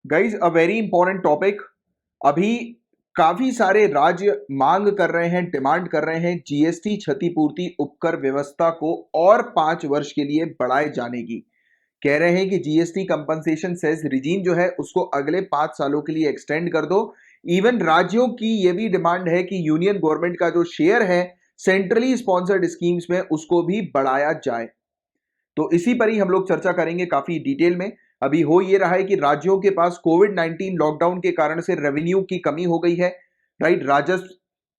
Guys a very important topic. अभी काफी सारे राज्य मांग कर रहे हैं, डिमांड कर रहे हैं जीएसटी क्षतिपूर्ति उपकर व्यवस्था को और 5 वर्ष के लिए बढ़ाए जाने की। कह रहे हैं कि जीएसटी कंपनसेशन सेस रिजीम जो है उसको अगले 5 सालों के लिए एक्सटेंड कर दो। इवन राज्यों की ये भी डिमांड है कि यूनियन गवर्नमेंट का जो शेयर है सेंट्रली स्पॉन्सर्ड स्कीम्स में उसको भी बढ़ाया जाए। तो इसी पर ही हम लोग चर्चा करेंगे काफी डिटेल में। अभी हो ये रहा है कि राज्यों के पास कोविड 19 लॉकडाउन के कारण से रेवेन्यू की कमी हो गई है, राइट। राजस्व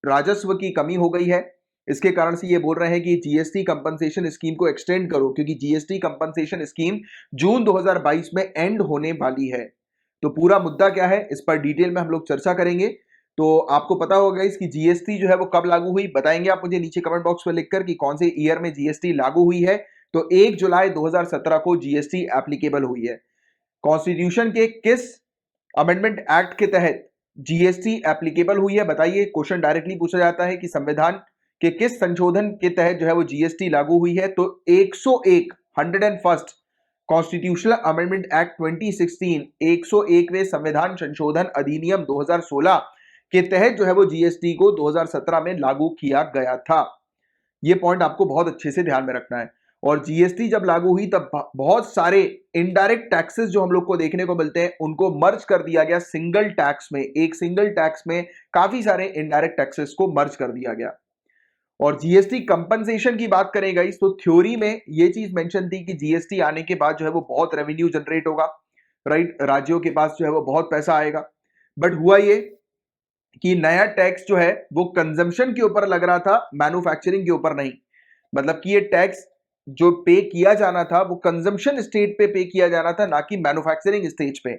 राजस्व की कमी हो गई है। इसके कारण से ये बोल रहे हैं कि जीएसटी कंपनसेशन स्कीम को एक्सटेंड करो, क्योंकि जीएसटी कंपनसेशन स्कीम जून 2022 में एंड होने वाली है। तो पूरा मुद्दा क्या है इस पर डिटेल में हम लोग चर्चा करेंगे। तो आपको पता होगा इसकी जीएसटी जो है वो कब लागू हुई, बताएंगे आप मुझे नीचे कमेंट बॉक्स में लिखकर कि कौन से ईयर में जीएसटी लागू हुई है। तो 1 जुलाई 2017 को जीएसटी एप्लीकेबल हुई है। कॉन्स्टिट्यूशन के किस अमेंडमेंट एक्ट के तहत जीएसटी एप्लीकेबल हुई है, बताइए। क्वेश्चन डायरेक्टली पूछा जाता है कि संविधान के किस संशोधन के तहत जो है वो जीएसटी लागू हुई है। तो 101 101 कॉन्स्टिट्यूशनल अमेंडमेंट एक्ट 2016 101वें संविधान संशोधन अधिनियम 2016 के तहत जो है वो जीएसटी को 2017 में लागू किया गया था। ये पॉइंट आपको बहुत अच्छे से ध्यान में रखना है। और जीएसटी जब लागू हुई तब बहुत सारे इनडायरेक्ट टैक्सेस जो हम लोग को देखने को मिलते हैं उनको मर्ज कर दिया गया सिंगल टैक्स में। एक सिंगल टैक्स में काफी सारे इनडायरेक्ट टैक्सेस को मर्ज कर दिया गया। और जीएसटी कंपनसेशन की बात करें गाइस, तो थ्योरी में ये चीज मेंशन थी कि जीएसटी आने के बाद जो है वो बहुत रेवेन्यू जनरेट होगा, राइट। राज्यों के पास जो है वो बहुत पैसा आएगा। बट हुआ ये कि नया टैक्स जो है वो कंजम्पशन के ऊपर लग रहा था, मैन्युफैक्चरिंग के ऊपर नहीं। मतलब कि ये टैक्स जो पे किया जाना था वो कंजम्पशन स्टेट पे किया जाना था, ना कि मैन्युफैक्चरिंग स्टेज पे।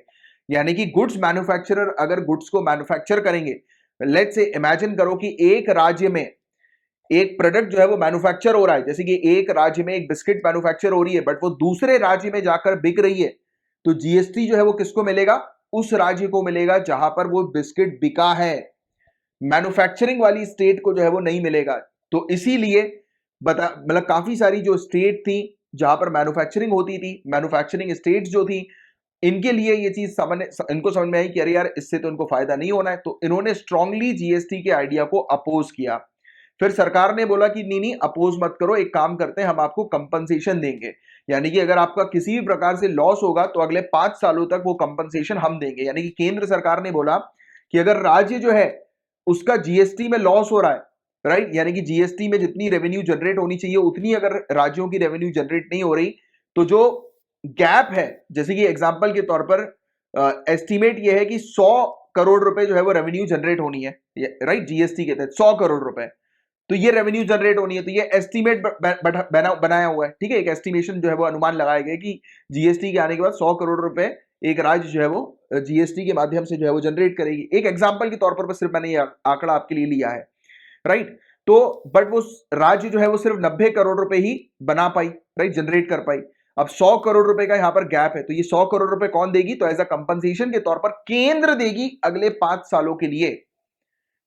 यानी कि गुड्स मैन्युफैक्चरर अगर गुड्स को मैन्युफैक्चर करेंगे, लेट्स से इमेजिन करो कि एक राज्य में एक प्रोडक्ट जो है वो मैन्युफैक्चर हो रहा है, जैसे कि एक राज्य में एक बिस्किट मैन्युफैक्चर हो रही है बट वो दूसरे राज्य में जाकर बिक रही है, तो जीएसटी जो है वो किसको मिलेगा? उस राज्य को मिलेगा जहां पर वो बिस्किट बिका है। मैन्युफैक्चरिंग वाली स्टेट को जो है वो नहीं मिलेगा। तो इसीलिए बता मतलब काफी सारी जो स्टेट थी जहां पर मैन्युफैक्चरिंग होती थी, मैन्युफैक्चरिंग स्टेट्स जो थी, इनके लिए ये चीज इनको समझ में आई कि अरे यार इससे तो इनको फायदा नहीं होना है। तो इन्होंने स्ट्रांगली जीएसटी के आइडिया को अपोज किया। फिर सरकार ने बोला कि नहीं नहीं अपोज मत करो, एक काम करते हैं हम आपको कंपनसेशन देंगे। यानी कि अगर आपका किसी भी प्रकार से लॉस होगा तो अगले 5 सालों तक वो कंपनसेशन हम देंगे। यानी कि केंद्र सरकार ने बोला कि अगर राज्य जो है उसका जीएसटी में लॉस हो रहा है, राइट, यानी कि जीएसटी में जितनी रेवेन्यू जनरेट होनी चाहिए उतनी अगर राज्यों की रेवेन्यू जनरेट नहीं हो रही, तो जो गैप है, जैसे कि एग्जांपल के तौर पर एस्टीमेट ये है कि 100 करोड़ रुपए जो है वो रेवेन्यू जनरेट होनी है, राइट, जीएसटी के तहत 100 करोड़ रुपए। तो ये रेवेन्यू जनरेट होनी है, तो ये एस्टीमेट बनाया हुआ है, ठीक है। एक एस्टिमेशन जो है वो अनुमान लगाया गया कि जीएसटी के आने के बाद 100 करोड़ रुपए एक राज्य जो है वो जीएसटी के माध्यम से जो है वो जनरेट करेगी। एक एग्जांपल के तौर पर बस सिर्फ मैंने ये आंकड़ा आपके लिए लिया है, राइट। तो बट वो राज्य जो है वो सिर्फ 90 करोड़ रुपए ही बना पाई, राइट, जनरेट कर पाई। अब 100 करोड़ रुपए का यहां पर गैप है, तो ये 100 करोड़ रुपए कौन देगी? तो एज अ कंपनसेशन के तौर पर केंद्र देगी अगले 5 सालों के लिए।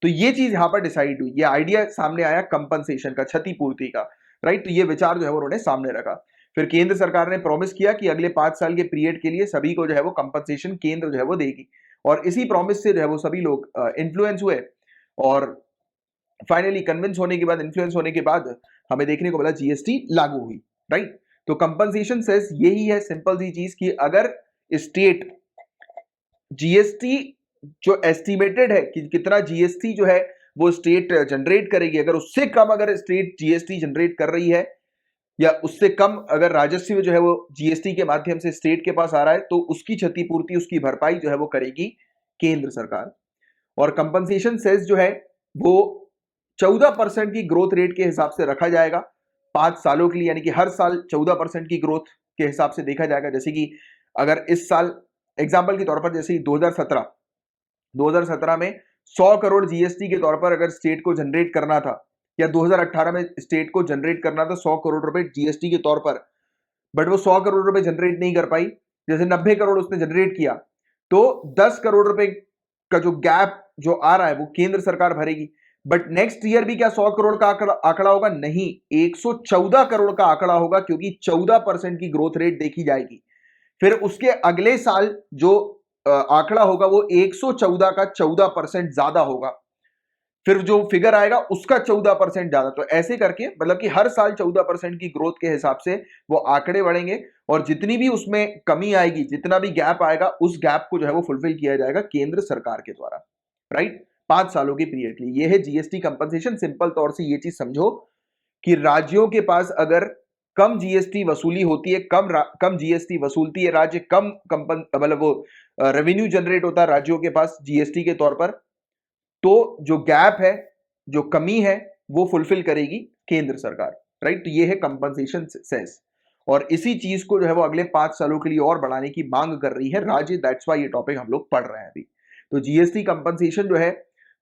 तो ये चीज यहां पर डिसाइड हुई, ये आइडिया सामने आया कंपनसेशन का, क्षतिपूर्ति का, राइट। तो ये विचार जो है वो उन्होंने सामने रखा। फिर केंद्र सरकार ने प्रॉमिस किया कि अगले 5 साल के पीरियड के लिए सभी को जो है वो कंपनसेशन केंद्र जो है वो देगी। और इसी प्रॉमिस से जो है वो सभी लोग इन्फ्लुएंस हुए। और फाइनली कन्विंस होने के बाद, इन्फ्लुएंस होने के बाद हमें देखने को मिला जीएसटी लागू हुई, राइट। तो कंपनसेशन सेस यही है, सिंपल सी चीज, कि अगर स्टेट जीएसटी जो एस्टिमेटेड है कि कितना जीएसटी जो है वो स्टेट जनरेट करेगी, अगर उससे कम अगर स्टेट जीएसटी जनरेट कर रही है या उससे कम अगर राजस्व जो है वो जीएसटी के माध्यम से स्टेट के पास आ रहा है, तो उसकी क्षतिपूर्ति, उसकी भरपाई जो है वो करेगी केंद्र सरकार। और कंपनसेशन सेस जो है वो 14% की ग्रोथ रेट के हिसाब से रखा जाएगा 5 सालों के लिए। यानी कि हर साल 14% की ग्रोथ के हिसाब से देखा जाएगा। जैसे कि अगर इस साल एग्जाम्पल के तौर पर, जैसे 2017 में 100 करोड़ जीएसटी के तौर पर अगर स्टेट को जनरेट करना था, या 2018 में स्टेट को जनरेट करना था 100 करोड़ रुपए जीएसटी के तौर पर, बट वो 100 करोड़ रुपए जनरेट नहीं कर पाई, जैसे 90 करोड़ उसने जनरेट किया, तो 10 करोड़ रुपए का जो गैप जो आ रहा है वो केंद्र सरकार भरेगी। बट नेक्स्ट ईयर भी क्या 100 करोड़ का आंकड़ा होगा? नहीं, 114 करोड़ का आंकड़ा होगा, क्योंकि 14% की ग्रोथ रेट देखी जाएगी। फिर उसके अगले साल जो आंकड़ा होगा वो 114 का 14% ज्यादा होगा, फिर जो फिगर आएगा उसका 14% ज्यादा। तो ऐसे करके मतलब कि हर साल 14% की ग्रोथ के हिसाब से वो आंकड़े बढ़ेंगे, और जितनी भी उसमें कमी आएगी, जितना भी गैप आएगा, उस गैप को जो है वो फुलफिल किया जाएगा केंद्र सरकार के द्वारा, राइट, 5 सालों की पीरियड के लिए। ये है जीएसटी कंपनसेशन। सिंपल तौर से ये चीज समझो कि राज्यों के पास अगर कम जीएसटी वसूली होती है, कम जीएसटी वसूलती है राज्य, कम कंपन मतलब वो रेवेन्यू जनरेट होता है राज्यों के पास जीएसटी के तौर पर, तो जो गैप है, जो कमी है, वो फुलफिल करेगी केंद्र सरकार, राइट। तो ये है कंपनसेशन सेस, और इसी चीज को जो है वो अगले 5 सालों के लिए और बढ़ाने की मांग कर रही है राज्य। दैट्स वाई ये टॉपिक हम लोग पढ़ रहे हैं अभी। तो जीएसटी कंपनसेशन जो है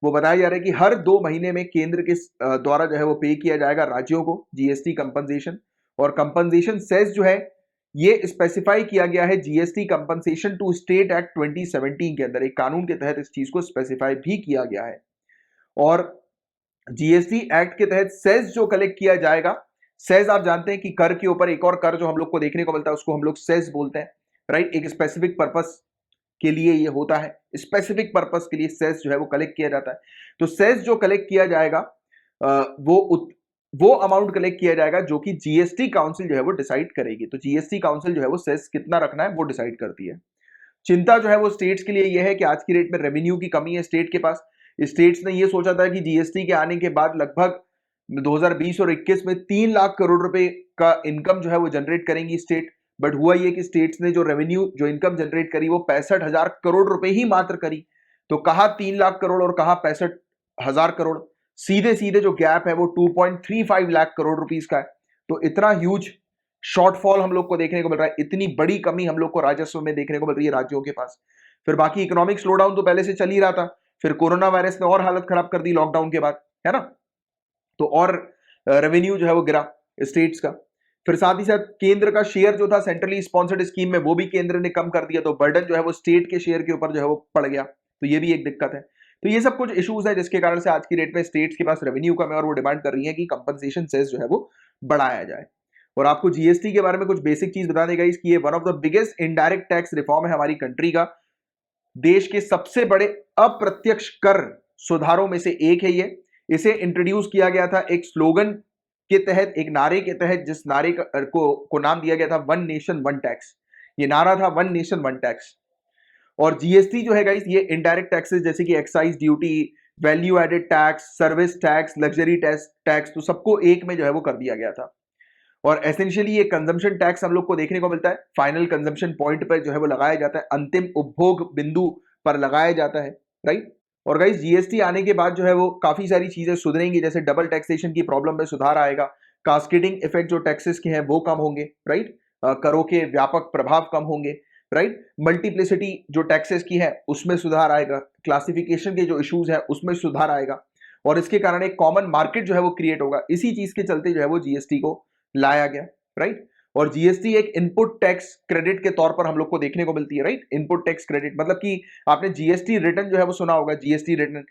वो बताया जा रहा है कि हर 2 महीने में केंद्र के द्वारा जो है वो पे किया जाएगा राज्यों को जीएसटी कंपनसेशन। और कंपनसेशन सेस जो है ये स्पेसिफाई किया गया है GST compensation to state act 2017 के अंदर, एक कानून के तहत इस चीज को स्पेसिफाई भी किया गया है। और जीएसटी एक्ट के तहत सेस जो कलेक्ट किया जाएगा, सेस आप जानते हैं कि कर के ऊपर एक और कर जो हम लोग को देखने को मिलता है उसको हम लोग सेस बोलते हैं, राइट। एक स्पेसिफिक पर्पस के लिए ये होता है, स्पेसिफिक पर्पस के लिए सेस जो है वो कलेक्ट किया जाता है। तो सेस जो कलेक्ट किया जाएगा वो अमाउंट कलेक्ट किया जाएगा जो कि जीएसटी काउंसिल जो है वो डिसाइड करेगी। तो जीएसटी काउंसिल जो है वो सेस कितना रखना है वो डिसाइड करती है। चिंता जो है वो स्टेट्स के लिए ये है कि आज की डेट में रेवेन्यू की कमी है स्टेट के पास। स्टेट्स ने ये सोचा था कि जीएसटी के आने के बाद लगभग 2020 और 21 में 3 लाख करोड़ रुपए का इनकम जो है वो जनरेट करेंगी स्टेट। बट हुआ ये कि स्टेट्स ने जो रेवेन्यू, जो इनकम जनरेट करी वो 65,000 करोड़ रुपए ही मात्र करी। तो कहा 3 लाख करोड़ और कहा 65,000 करोड़, सीधे सीधे जो गैप है वो 2.35 लाख करोड़ रुपीस का है। तो इतना ह्यूज शॉर्टफॉल हम लोग को देखने को मिल रहा है, इतनी बड़ी कमी हम लोग को राजस्व में देखने को मिल रही है राज्यों के पास। फिर बाकी इकोनॉमिक स्लोडाउन तो पहले से चल ही रहा था, फिर कोरोना वायरस ने और हालत खराब कर दी लॉकडाउन के बाद, है ना। तो और रेवेन्यू जो है वो गिरा स्टेट्स का। फिर साथ ही साथ केंद्र का शेयर जो था सेंट्रली स्पॉन्सर्ड स्कीम में वो भी केंद्र ने कम कर दिया, तो बर्डन जो है वो स्टेट के शेयर के ऊपर जो है वो पड़ गया। तो ये भी एक दिक्कत है। तो ये सब कुछ इश्यूज है जिसके कारण से आज की डेट में स्टेट्स के पास रेवेन्यू कम है और वो डिमांड कर रही है कि कंपनसेशन सेस जो है वो बढ़ाया जाए। और आपको जीएसटी के बारे में कुछ बेसिक चीज बता देगा इसकी, ये one of the biggest indirect tax reform है हमारी कंट्री का। देश के सबसे बड़े अप्रत्यक्ष कर सुधारों में से एक है ये। इसे इंट्रोड्यूस किया गया था एक स्लोगन के तहत, एक नारे के तहत, जिस नारे को नाम दिया गया था वन नेशन वन टैक्स। ये नारा था वन नेशन वन टैक्स। और जीएसटी जो है गाइस ये इनडायरेक्ट टैक्सेस जैसे कि excise duty, value added tax, service tax, luxury tax, तो सबको एक में जो है वो कर दिया गया था। और एसेंशियली ये कंजम्पशन टैक्स हम लोग को देखने को मिलता है, फाइनल कंजम्पशन पॉइंट पर जो है वो लगाया जाता है, अंतिम उपभोग बिंदु पर लगाया जाता है, राइट। और गाइस जीएसटी आने के बाद जो है वो काफी सारी चीजें सुधरेंगी, जैसे डबल टैक्सेशन की प्रॉब्लम में सुधार आएगा, कास्केडिंग इफेक्ट जो टैक्सेस के हैं वो कम होंगे, राइट, करों के व्यापक प्रभाव कम होंगे, राइट, मल्टीप्लिसिटी जो टैक्सेस की है उसमें सुधार आएगा, क्लासिफिकेशन के जो इश्यूज है उसमें सुधार आएगा, और इसके कारण एक कॉमन मार्केट जो है वो क्रिएट होगा। इसी चीज के चलते जो है वो जीएसटी को लाया गया, राइट। और जीएसटी एक इनपुट टैक्स क्रेडिट के तौर पर हम लोग को देखने को मिलती है, राइट। इनपुट टैक्स क्रेडिट मतलब कि आपने जीएसटी रिटर्न जो है वो सुना होगा, जीएसटी रिटर्न।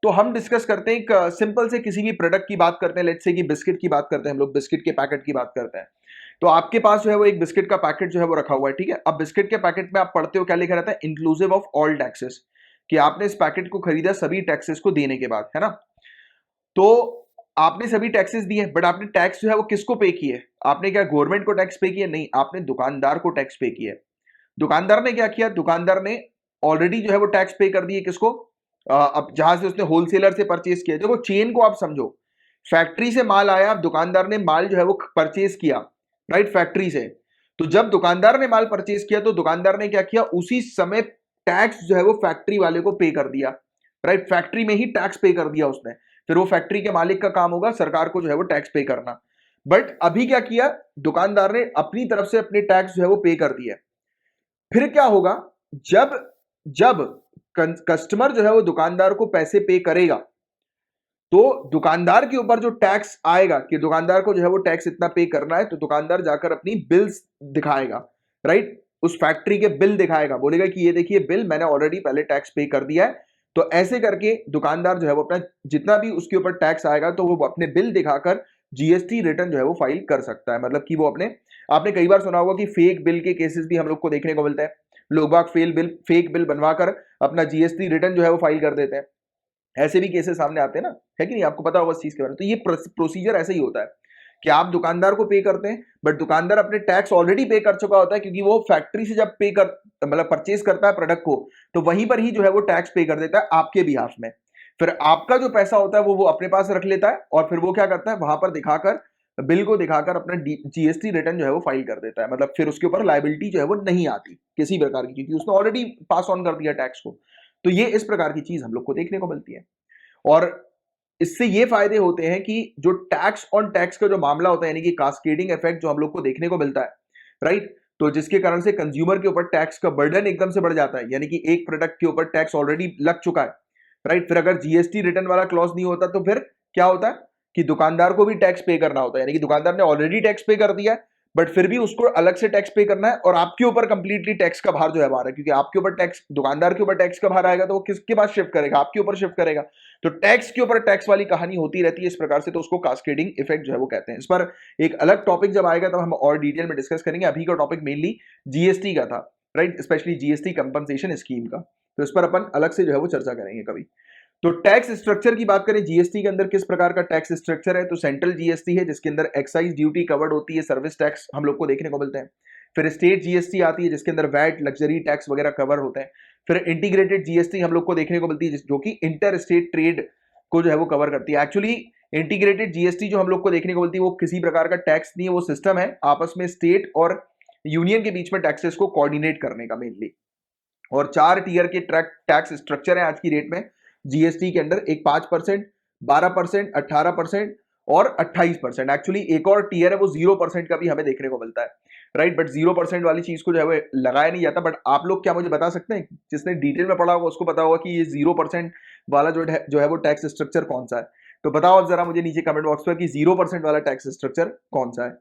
तो हम डिस्कस करते हैं एक सिंपल से किसी भी प्रोडक्ट की बात करते हैं, लेट्स से कि बिस्किट की बात करते हैं, हम लोग बिस्किट के पैकेट की बात करते हैं। तो आपके पास जो है वो एक बिस्किट का पैकेट जो है वो रखा हुआ है, ठीक है। अब बिस्किट के पैकेट में आप पढ़ते हो क्या लिखा रहता है, इंक्लूसिव ऑफ ऑल टैक्सेस, कि आपने इस पैकेट को खरीदा सभी टैक्सेस को देने के बाद, है ना। तो आपने सभी टैक्सेस दिए, बट आपने टैक्स जो है वो किसको पे किए, आपने क्या गवर्नमेंट को टैक्स पे किया, नहीं, आपने दुकानदार को टैक्स पे किया। दुकानदार ने क्या किया, दुकानदार ने ऑलरेडी जो है वो टैक्स पे कर दिए किसको, अब जहां से उसने होलसेलर से परचेज किया। देखो चेन को आप समझो, फैक्ट्री से माल आया, दुकानदार ने माल जो है वो परचेज किया, राइट, फैक्ट्री से। तो जब दुकानदार ने माल परचेज किया तो दुकानदार ने क्या किया, उसी समय टैक्स जो है वो फैक्ट्री वाले को पे कर दिया, राइट, फैक्ट्री में ही टैक्स पे कर दिया उसने। फिर वो फैक्ट्री के मालिक का काम होगा सरकार को जो है वो टैक्स पे करना। बट अभी क्या किया, दुकानदार ने अपनी तरफ से अपने टैक्स जो है वो पे कर दिया। फिर क्या होगा, जब जब कस्टमर जो है वो दुकानदार को पैसे पे करेगा तो दुकानदार के ऊपर जो टैक्स आएगा कि दुकानदार को जो है वो टैक्स इतना पे करना है, तो दुकानदार जाकर अपनी बिल्स दिखाएगा, राइट, उस फैक्ट्री के बिल दिखाएगा, बोलेगा कि ये देखिए बिल, मैंने ऑलरेडी पहले टैक्स पे कर दिया है। तो ऐसे करके दुकानदार जो है वो अपना जितना भी उसके ऊपर टैक्स आएगा तो वो अपने बिल दिखाकर जीएसटी रिटर्न जो है वो फाइल कर सकता है। मतलब कि वो अपने, आपने कई बार सुना होगा कि फेक बिल के केसेस भी हम लोग को देखने को मिलते हैं। लोग बाग फेक बिल बनवाकर अपना जीएसटी रिटर्न जो है वो फाइल कर देते हैं। ऐसे भी केसेस सामने आते हैं ना, है कि नहीं? आपको पता होगा इस चीज के बारे में। तो ये प्रोसीजर ऐसे ही होता है कि आप दुकानदार को पे करते हैं, बट दुकानदार अपने टैक्स ऑलरेडी पे कर चुका होता है, क्योंकि वो फैक्ट्री से जब पे कर मतलब परचेज करता है प्रोडक्ट को, तो वहीं पर ही जो है वो टैक्स पे कर देता है आपके बिहाफ में। फिर आपका जो पैसा होता है वो अपने पास रख लेता है, और फिर वो क्या करता है, वहां पर दिखाकर, बिल को दिखाकर अपना जीएसटी रिटर्न जो है वो फाइल कर देता है। मतलब फिर उसके ऊपर लाइबिलिटी जो है वो नहीं आती किसी प्रकार की, क्योंकि उसने ऑलरेडी पास ऑन कर दिया टैक्स को। तो ये इस प्रकार की चीज हम लोग को देखने को मिलती है। और इससे ये फायदे होते हैं कि जो टैक्स ऑन टैक्स का जो मामला होता है, यानी कि कास्केडिंग इफेक्ट जो हम लोग को देखने को मिलता है, राइट? तो जिसके कारण से कंज्यूमर के ऊपर टैक्स का बर्डन एकदम से बढ़ जाता है, यानी कि एक प्रोडक्ट के ऊपर टैक्स ऑलरेडी लग चुका है, राइट? फिर अगर जीएसटी रिटर्न वाला क्लॉज नहीं होता तो फिर क्या होता है कि दुकानदार को भी टैक्स पे करना होता है, यानी कि दुकानदार ने ऑलरेडी टैक्स पे कर दिया है, बट फिर भी उसको अलग से टैक्स पे करना है, और आपके ऊपर कंप्लीटली टैक्स का भार जो है आ रहा है, क्योंकि आपके ऊपर टैक्स, दुकानदार के ऊपर टैक्स का भार आएगा तो वो किसके पास शिफ्ट करेगा? आपके ऊपर शिफ्ट करेगा। तो टैक्स के ऊपर टैक्स वाली कहानी होती रहती है इस प्रकार से, तो उसको कास्केडिंग इफेक्ट जो है वो कहते हैं। इस पर एक अलग टॉपिक जब आएगा तब हम और डिटेल में डिस्कस करेंगे। अभी का टॉपिक मेनली जीएसटी का था, right? Specially GST compensation scheme का। तो इस पर अपन अलग से जो है वो चर्चा करेंगे कभी। तो टैक्स स्ट्रक्चर की बात करें, जीएसटी के अंदर किस प्रकार का टैक्स स्ट्रक्चर है, तो सेंट्रल जीएसटी है जिसके अंदर एक्साइज ड्यूटी कवर्ड होती है, सर्विस टैक्स हम लोग को देखने को मिलते हैं। फिर स्टेट जीएसटी आती है जिसके अंदर वैट, लग्जरी टैक्स वगैरह कवर होते हैं। फिर इंटीग्रेटेड जीएसटी हम लोग को देखने को मिलती है जो कि इंटर स्टेट ट्रेड को जो है वो कवर करती है। एक्चुअली इंटीग्रेटेड जीएसटी जो हम लोग को देखने को मिलती है वो किसी प्रकार का टैक्स नहीं है, वो सिस्टम है आपस में स्टेट और यूनियन के बीच में टैक्सेस को कोऑर्डिनेट करने का मेनली। और 4 टीयर के टैक्स स्ट्रक्चर है आज की डेट में जीएसटी के अंदर। एक 5%, 12%, 18% और 28%। एक्चुअली एक और टीयर है वो 0% का भी हमें देखने को मिलता है, राइट? बट 0% वाली चीज को जो है वो लगाया नहीं जाता। बट आप लोग क्या मुझे बता सकते हैं, जिसने डिटेल में पढ़ा होगा उसको पता होगा कि ये 0% वाला जो है वो टैक्स स्ट्रक्चर कौन सा है? तो बताओ आप जरा मुझे नीचे कमेंट बॉक्स पर कि 0% वाला टैक्स स्ट्रक्चर कौन सा है।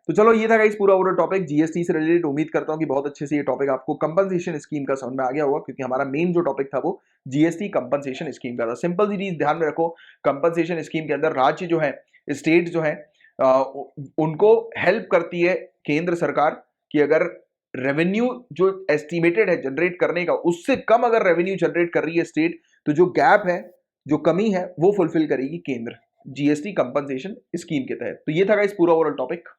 तो चलो ये था गाइस पूरा टॉपिक जीएसटी से रिलेटेड। उम्मीद करता हूं कि बहुत अच्छे से ये टॉपिक आपको कंपनसेशन स्कीम का समझ में आ गया होगा, क्योंकि हमारा मेन जो टॉपिक था वो जीएसटी कंपनसेशन स्कीम का था। सिंपल सी चीज ध्यान में रखो, कंपनसेशन स्कीम के अंदर राज्य जो है, स्टेट जो है, उनको हेल्प करती है केंद्र सरकार कि अगर रेवेन्यू जो एस्टिमेटेड है जनरेट करने का, उससे कम अगर रेवेन्यू जनरेट कर रही है स्टेट, तो जो गैप है, जो कमी है, वो फुलफिल करेगी केंद्र जीएसटी कंपनसेशन स्कीम के तहत। तो ये था गाइस पूरा ओवरऑल टॉपिक।